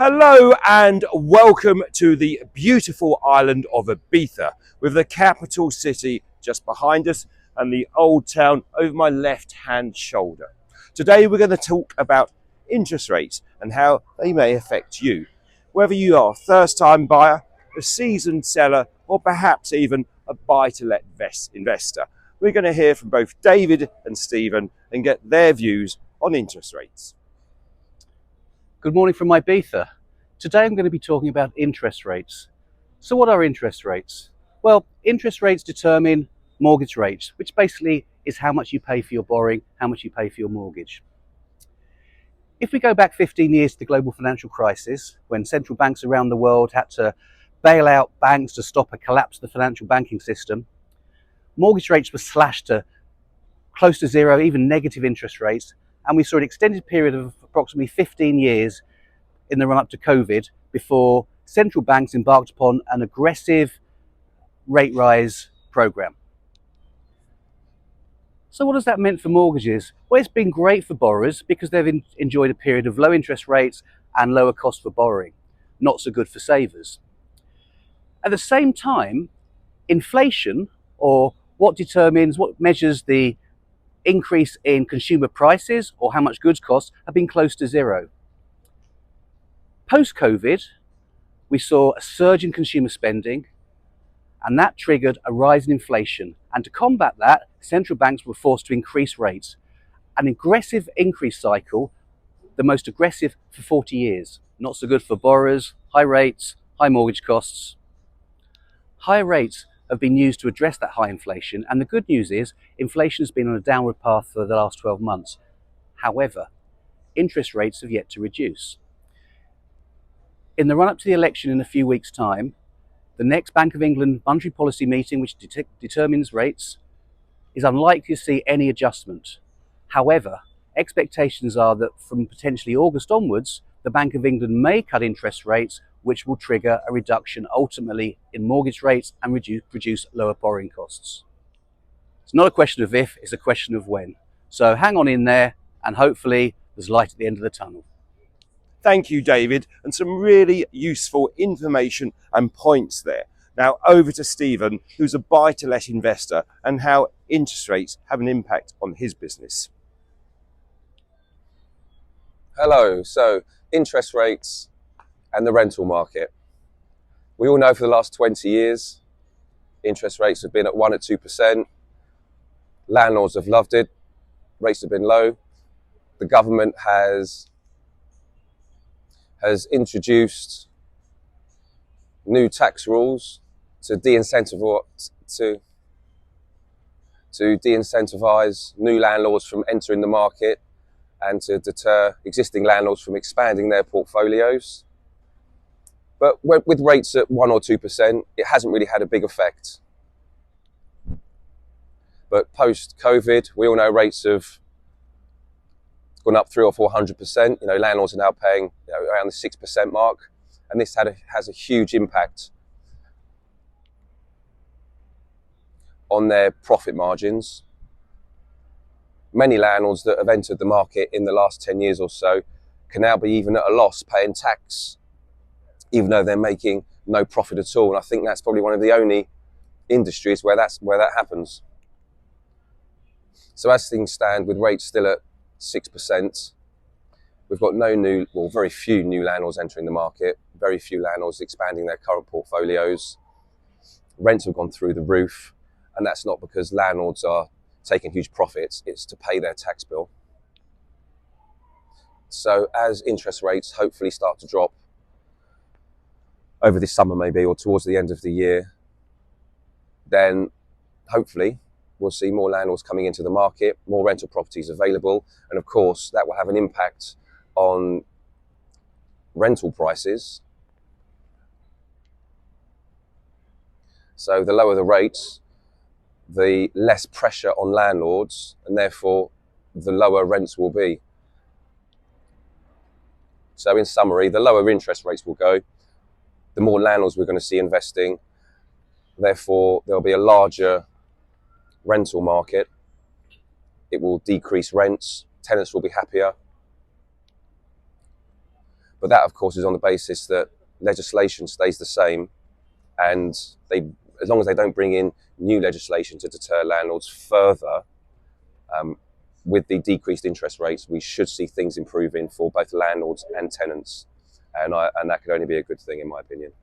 Hello and welcome to the beautiful island of Ibiza, with the capital city just behind us and the old town over my left hand shoulder. Today we're going to talk about interest rates and how they may affect you, whether you are a first time buyer, a seasoned seller, or perhaps even a buy to let investor. We're going to hear from both David and Stephen and get their views on interest rates. Good morning from Ibiza. Today I'm going to be talking about interest rates. So what are interest rates? Well, interest rates determine mortgage rates, which basically is how much you pay for your borrowing, how much you pay for your mortgage. If we go back 15 years to the global financial crisis, when central banks around the world had to bail out banks to stop a collapse of the financial banking system, mortgage rates were slashed to close to zero, even negative interest rates, and we saw an extended period of approximately 15 years in the run-up to COVID before central banks embarked upon an aggressive rate rise program. So what has that meant for mortgages? Well, it's been great for borrowers because they've enjoyed a period of low interest rates and lower cost for borrowing. Not so good for savers. At the same time, inflation, or what measures the increase in consumer prices or how much goods cost, have been close to zero. Post-COVID, we saw a surge in consumer spending, and that triggered a rise in inflation. And to combat that, central banks were forced to increase rates. An aggressive increase cycle, the most aggressive for 40 years. Not so good for borrowers, high rates, high mortgage costs. High rates have been used to address that high inflation, and the good news is inflation has been on a downward path for the last 12 months. However, interest rates have yet to reduce. In the run-up to the election in a few weeks' time, the next Bank of England monetary policy meeting, which determines rates, is unlikely to see any adjustment. However, expectations are that from potentially August onwards, the Bank of England may cut interest rates, which will trigger a reduction ultimately in mortgage rates and produce lower borrowing costs. It's not a question of if, it's a question of when. So hang on in there, and hopefully there's light at the end of the tunnel. Thank you, David, and some really useful information and points there. Now over to Stephen, who's a buy-to-let investor, and how interest rates have an impact on his business. Hello, so interest rates and the rental market. We all know for the last 20 years, interest rates have been at 1% or 2%. Landlords have loved it, rates have been low. The government has introduced new tax rules to de-incentivize new landlords from entering the market and to deter existing landlords from expanding their portfolios. But with rates at 1% or 2%, it hasn't really had a big effect. But post-COVID, we all know rates have gone up 300 or 400%. Landlords are now paying around the 6% mark, and this has a huge impact on their profit margins. Many landlords that have entered the market in the last 10 years or so can now be even at a loss paying tax, even though they're making no profit at all. And I think that's probably one of the only industries where that happens. So as things stand, with rates still at 6%, we've got very few new landlords entering the market, very few landlords expanding their current portfolios. Rents have gone through the roof, and that's not because landlords are taking huge profits, it's to pay their tax bill. So as interest rates hopefully start to drop over this summer maybe, or towards the end of the year, then hopefully we'll see more landlords coming into the market, more rental properties available, and of course that will have an impact on rental prices. So the lower the rates, the less pressure on landlords, and therefore the lower rents will be. So in summary, the lower interest rates will go, the more landlords we're going to see investing, therefore there'll be a larger rental market. It will decrease rents, tenants will be happier. But that, of course, is on the basis that legislation stays the same, and as long as they don't bring in new legislation to deter landlords further, with the decreased interest rates, we should see things improving for both landlords and tenants, and that could only be a good thing, in my opinion.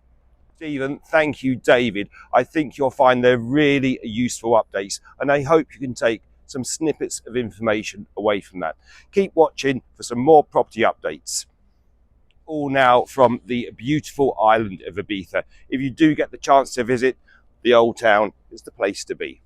Stephen, thank you, David. I think you'll find they're really useful updates, and I hope you can take some snippets of information away from that. Keep watching for some more property updates. All now from the beautiful island of Ibiza. If you do get the chance to visit, the old town is the place to be.